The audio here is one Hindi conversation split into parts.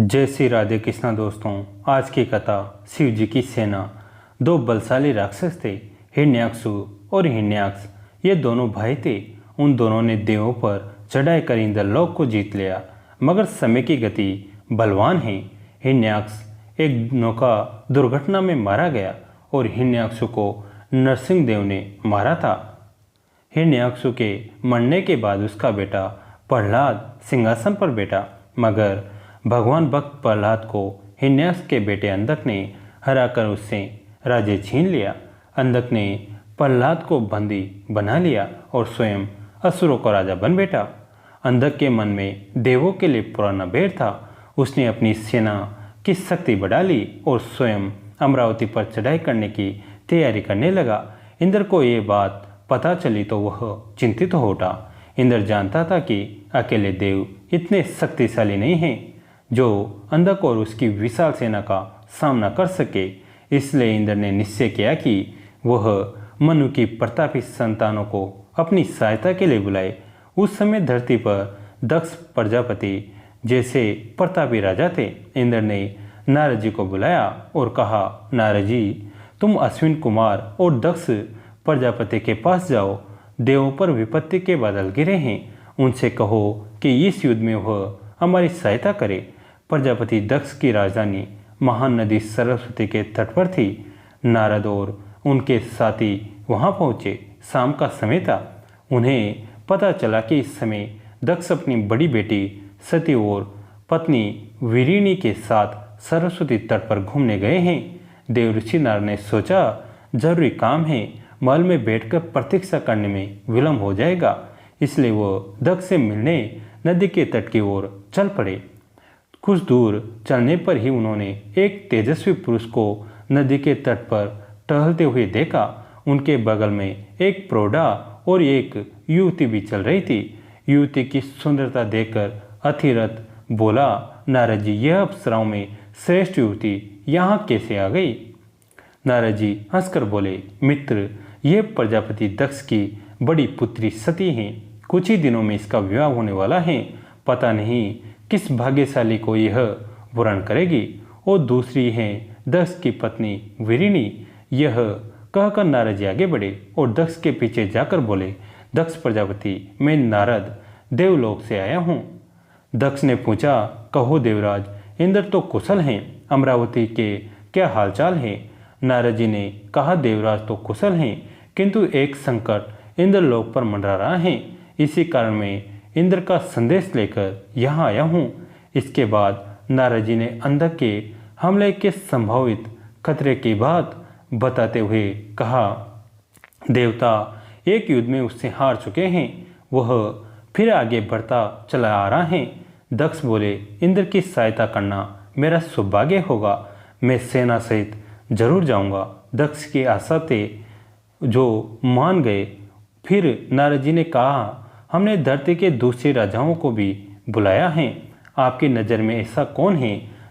जय श्री राधे कृष्णा दोस्तों। आज की कथा शिव जी की सेना। दो बलशाली राक्षस थे, हिरण्याक्षु और हिरण्याक्ष। ये दोनों भाई थे। उन दोनों ने देवों पर चढ़ाई कर इंद्रलोक को जीत लिया, मगर समय की गति बलवान है। हिरण्याक्ष एक नौका दुर्घटना में मारा गया और हिरण्याक्षु को नरसिंह देव ने मारा था। हिरण्याक्षु के मरने के बाद उसका बेटा प्रहलाद सिंहासन पर बैठा, मगर भगवान भक्त प्रहलाद को हिरण्याक्ष के बेटे अंधक ने हराकर उससे राज्य छीन लिया। अंधक ने प्रहलाद को बंदी बना लिया और स्वयं असुरों का राजा बन बैठा। अंधक के मन में देवों के लिए पुराना बैर था। उसने अपनी सेना की शक्ति बढ़ा ली और स्वयं अमरावती पर चढ़ाई करने की तैयारी करने लगा। इंद्र को ये बात पता चली तो वह चिंतित हो उठा। इंद्र जानता था कि अकेले देव इतने शक्तिशाली नहीं हैं जो अंधक और उसकी विशाल सेना का सामना कर सके। इसलिए इंद्र ने निश्चय किया कि वह मनु की प्रतापी संतानों को अपनी सहायता के लिए बुलाए। उस समय धरती पर दक्ष प्रजापति जैसे प्रतापी राजा थे। इंद्र ने नारद जी को बुलाया और कहा, नारद जी, तुम अश्विन कुमार और दक्ष प्रजापति के पास जाओ। देवों पर विपत्ति के बादल गिरे हैं। उनसे कहो कि इस युद्ध में वह हमारी सहायता करे। प्रजापति दक्ष की राजधानी महान नदी सरस्वती के तट पर थी। नारद और उनके साथी वहां पहुंचे। शाम का समय था। उन्हें पता चला कि इस समय दक्ष अपनी बड़ी बेटी सती और पत्नी वीरिणी के साथ सरस्वती तट पर घूमने गए हैं। देव ऋषि नारद ने सोचा, जरूरी काम है, महल में बैठकर प्रतीक्षा करने में विलंब हो जाएगा। इसलिए वो दक्ष से मिलने नदी के तट की ओर चल पड़े। कुछ दूर चलने पर ही उन्होंने एक तेजस्वी पुरुष को नदी के तट पर टहलते हुए देखा। उनके बगल में एक प्रौढ़ा और एक युवती भी चल रही थी। युवती की सुंदरता देखकर अथिरथ बोला, नारद जी, यह अप्सराओं में श्रेष्ठ युवती यहाँ कैसे आ गई? नारद जी हंसकर बोले, मित्र, यह प्रजापति दक्ष की बड़ी पुत्री सती है। कुछ ही दिनों में इसका विवाह होने वाला है। पता नहीं किस भाग्यशाली को यह वरण करेगी। और दूसरी है दक्ष की पत्नी वीरिणी। यह कहकर नारद जी आगे बढ़े और दक्ष के पीछे जाकर बोले, दक्ष प्रजापति, मैं नारद देवलोक से आया हूँ। दक्ष ने पूछा, कहो देवराज, इंद्र तो कुशल हैं, अमरावती के क्या हालचाल है? नारद जी ने कहा, देवराज तो कुशल हैं, किंतु एक संकट इंद्रलोक पर मंडरा रहा है। इसी कारण मैं इंद्र का संदेश लेकर यहाँ आया हूँ। इसके बाद नारद जी ने अंधक के हमले के संभावित खतरे की बात बताते हुए कहा, देवता एक युद्ध में उससे हार चुके हैं, वह फिर आगे बढ़ता चला आ रहा है। दक्ष बोले, इंद्र की सहायता करना मेरा सौभाग्य होगा, मैं सेना सहित जरूर जाऊंगा। दक्ष की आशा थे जो मान गए। फिर नारद जी ने कहा, हमने धरती के दूसरे राजाओं को भी बुलाया है। आपकी नज़र में ऐसा कौन है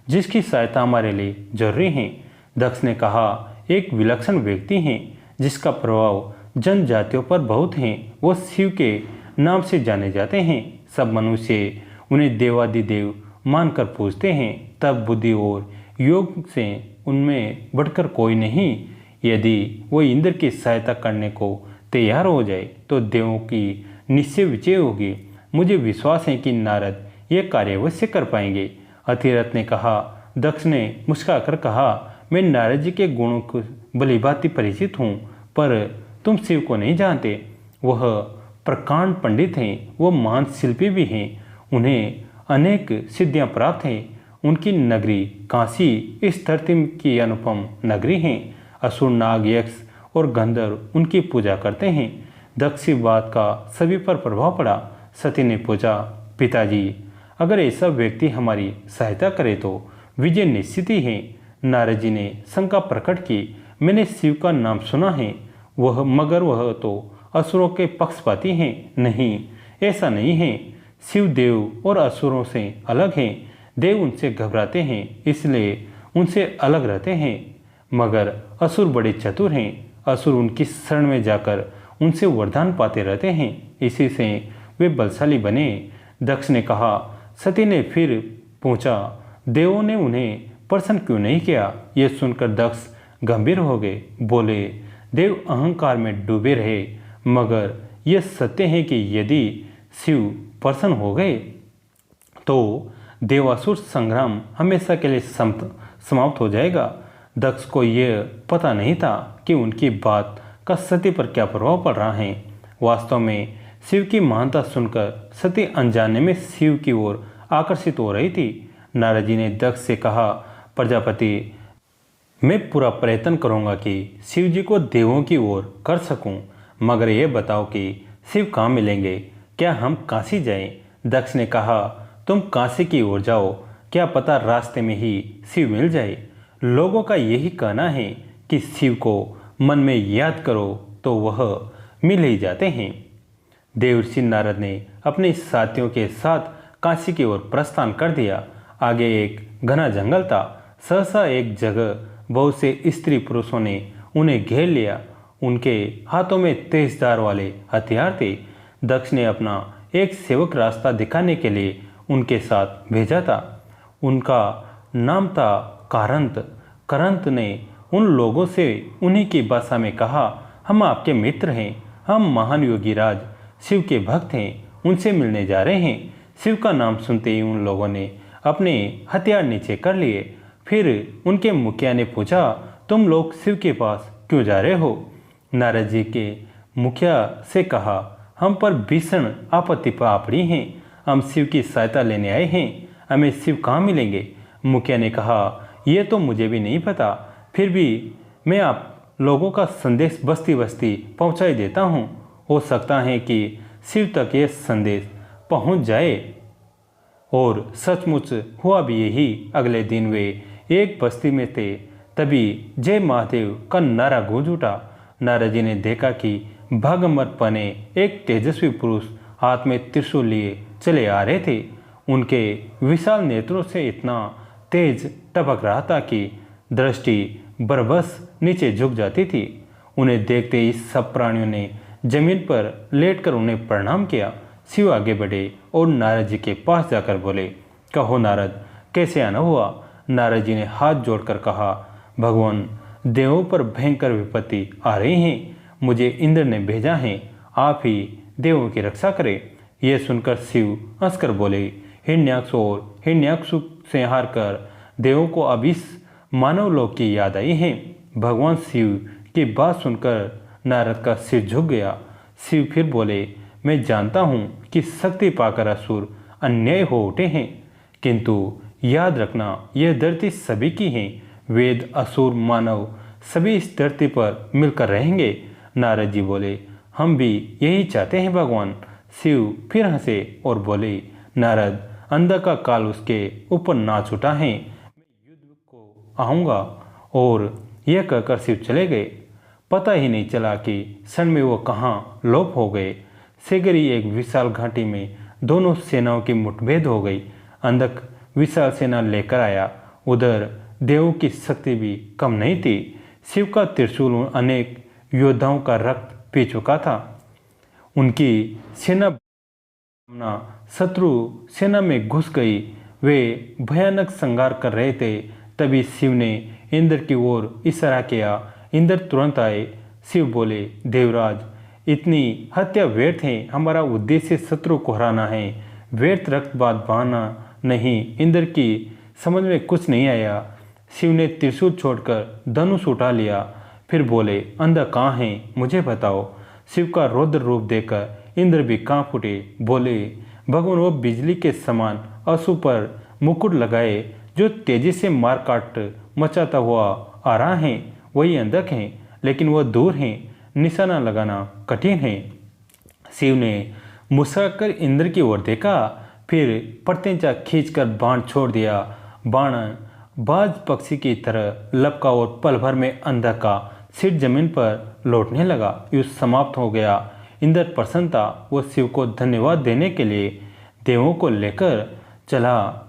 जिसकी सहायता हमारे लिए जरूरी है? दक्ष ने कहा, एक विलक्षण व्यक्ति है जिसका प्रभाव जनजातियों पर बहुत है। वो शिव के नाम से जाने जाते हैं। सब मनुष्य उन्हें देवादिदेव मानकर पूजते हैं। तब बुद्धि और योग से उनमें बढ़कर कोई नहीं। यदि वो इंद्र की सहायता करने को तैयार हो जाए तो देवों की निश्चय विजय होगी। मुझे विश्वास है कि नारद ये कार्य अवश्य कर पाएंगे। अथिरथ ने कहा। दक्ष ने मुस्कुराकर कहा, मैं नारद जी के गुणों को भलीभांति परिचित हूँ, पर तुम शिव को नहीं जानते। वह प्रकांड पंडित हैं, वो महान शिल्पी भी हैं। उन्हें अनेक सिद्धियाँ प्राप्त हैं। उनकी नगरी काशी इस धरती की अनुपम नगरी है। असुर, नाग, यक्ष और गंधर्व उनकी पूजा करते हैं। दक्ष की बात का सभी पर प्रभाव पड़ा। सती ने पूछा, पिताजी, अगर ऐसा व्यक्ति हमारी सहायता करे तो विजय निश्चित ही है। नारद जी ने शंका प्रकट की, मैंने शिव का नाम सुना है, मगर वह तो असुरों के पक्षपाती हैं। नहीं, ऐसा नहीं है। शिव देव और असुरों से अलग हैं। देव उनसे घबराते हैं, इसलिए उनसे अलग रहते हैं, मगर असुर बड़े चतुर हैं। असुर उनकी शरण में जाकर उनसे वरदान पाते रहते हैं, इसी से वे बलशाली बने। दक्ष ने कहा। सती ने फिर पूछा, देवों ने उन्हें प्रसन्न क्यों नहीं किया? ये सुनकर दक्ष गंभीर हो गए। बोले, देव अहंकार में डूबे रहे, मगर यह सत्य है कि यदि शिव प्रसन्न हो गए तो देवासुर संग्राम हमेशा के लिए समाप्त हो जाएगा। दक्ष को यह पता नहीं था कि उनकी बात का सती पर क्या प्रभाव पड़ रहा है। वास्तव में शिव की महानता सुनकर सती अनजाने में शिव की ओर आकर्षित हो रही थी। नारद जी ने दक्ष से कहा, प्रजापति, मैं पूरा प्रयत्न करूंगा कि शिव जी को देवों की ओर कर सकूं, मगर यह बताओ कि शिव कहाँ मिलेंगे? क्या हम काशी जाएं? दक्ष ने कहा, तुम काशी की ओर जाओ, क्या पता रास्ते में ही शिव मिल जाए। लोगों का यही कहना है कि शिव को मन में याद करो तो वह मिल ही जाते हैं। देवर्षि नारद ने अपने साथियों के साथ काशी की ओर प्रस्थान कर दिया। आगे एक घना जंगल था। सहसा एक जगह बहुत से स्त्री पुरुषों ने उन्हें घेर लिया। उनके हाथों में तेजधार वाले हथियार थे। दक्ष ने अपना एक सेवक रास्ता दिखाने के लिए उनके साथ भेजा था। उनका नाम था करंत। करंत ने उन लोगों से उन्हीं की भाषा में कहा, हम आपके मित्र हैं, हम महान योगी राज शिव के भक्त हैं, उनसे मिलने जा रहे हैं। शिव का नाम सुनते ही उन लोगों ने अपने हथियार नीचे कर लिए। फिर उनके मुखिया ने पूछा, तुम लोग शिव के पास क्यों जा रहे हो? नारद जी के मुखिया से कहा, हम पर भीषण आपत्ति पड़ी हैं, हम शिव की सहायता लेने आए हैं, हमें शिव कहाँ मिलेंगे? मुखिया ने कहा, यह तो मुझे भी नहीं पता, फिर भी मैं आप लोगों का संदेश बस्ती बस्ती पहुँचाई देता हूँ। हो सकता है कि शिव तक ये संदेश पहुँच जाए। और सचमुच हुआ भी यही। अगले दिन वे एक बस्ती में थे, तभी जय महादेव का नारा गूंज उठा। नारद जी ने देखा कि भागमर पने एक तेजस्वी पुरुष हाथ में त्रिशूल लिए चले आ रहे थे। उनके विशाल नेत्रों से इतना तेज टपक रहा था कि दृष्टि बरबस नीचे झुक जाती थी। उन्हें देखते ही सब प्राणियों ने जमीन पर लेटकर उन्हें प्रणाम किया। शिव आगे बढ़े और नारद जी के पास जाकर बोले, कहो नारद, कैसे आना हुआ? नारद जी ने हाथ जोड़कर कहा, भगवान, देवों पर भयंकर विपत्ति आ रही हैं, मुझे इंद्र ने भेजा है, आप ही देवों की रक्षा करें। यह सुनकर शिव हंसकर बोले, हिरण्याक्ष और हिरण्याक्षु से हार कर देवों को अब इस मानव लोक की याद आई है। भगवान शिव की बात सुनकर नारद का सिर झुक गया। शिव फिर बोले, मैं जानता हूँ कि शक्ति पाकर असुर अन्याय हो उठे हैं, किंतु याद रखना यह धरती सभी की है। वेद, असुर, मानव सभी इस धरती पर मिलकर रहेंगे। नारद जी बोले, हम भी यही चाहते हैं भगवान। शिव फिर हंसे और बोले, नारद, अंधा का काल उसके ऊपर नाच उठा है, मैं युद्ध को आऊँगा। और यह कहकर शिव चले गए। पता ही नहीं चला कि क्षण में वो कहाँ लोप हो गए। शीघ्र ही एक विशाल घाटी में दोनों सेनाओं की मुठभेड़ हो गई। अंधक विशाल सेना लेकर आया। उधर देवों की शक्ति भी कम नहीं थी। शिव का त्रिशूल अनेक योद्धाओं का रक्त पी चुका था। उनकी सेना शत्रु सेना में घुस गई। वे भयानक संहार कर रहे थे। तभी शिव ने इंद्र की ओर इशारा किया। इंद्र तुरंत आए। शिव बोले, देवराज, इतनी हत्या व्यर्थ है, हमारा उद्देश्य शत्रु को हराना है, व्यर्थ रक्तपात बहाना नहीं। इंद्र की समझ में कुछ नहीं आया। शिव ने त्रिशूल छोड़कर धनुष उठा लिया। फिर बोले, अंधा कहाँ है, मुझे बताओ। शिव का रौद्र रूप देखकर इंद्र भी कांप उठे। बोले, भगवान, वो बिजली के समान अशु पर मुकुट लगाए जो तेजी से मार काट मचाता हुआ आ रहा है, वही अंधक है, लेकिन वह दूर है, निशाना लगाना कठिन है। शिव ने मुस्कुराकर इंद्र की ओर देखा, फिर प्रत्यंचा खींचकर बाण छोड़ दिया। बाण बाज पक्षी की तरह लपका और पल भर में अंधक का सिर जमीन पर लौटने लगा। युद्ध समाप्त हो गया। इंद्र प्रसन्न था। वह शिव को धन्यवाद देने के लिए देवों को लेकर चला,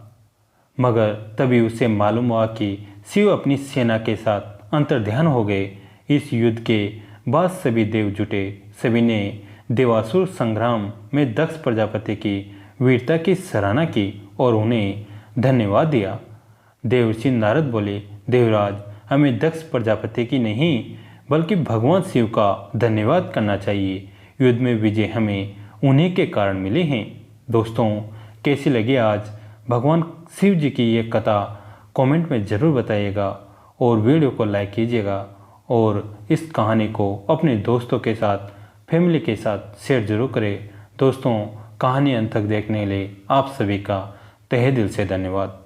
मगर तभी उसे मालूम हुआ कि शिव अपनी सेना के साथ अंतर्ध्यान हो गए। इस युद्ध के बाद सभी देव जुटे। सभी ने देवासुर संग्राम में दक्ष प्रजापति की वीरता की सराहना की और उन्हें धन्यवाद दिया। देवर्षि नारद बोले, देवराज, हमें दक्ष प्रजापति की नहीं बल्कि भगवान शिव का धन्यवाद करना चाहिए। युद्ध में विजय हमें उन्हीं के कारण मिले हैं। दोस्तों, कैसी लगी आज भगवान शिव जी की ये कथा, कमेंट में ज़रूर बताइएगा और वीडियो को लाइक कीजिएगा और इस कहानी को अपने दोस्तों के साथ, फैमिली के साथ शेयर जरूर करें। दोस्तों, कहानी अंत तक देखने के लिए आप सभी का तहे दिल से धन्यवाद।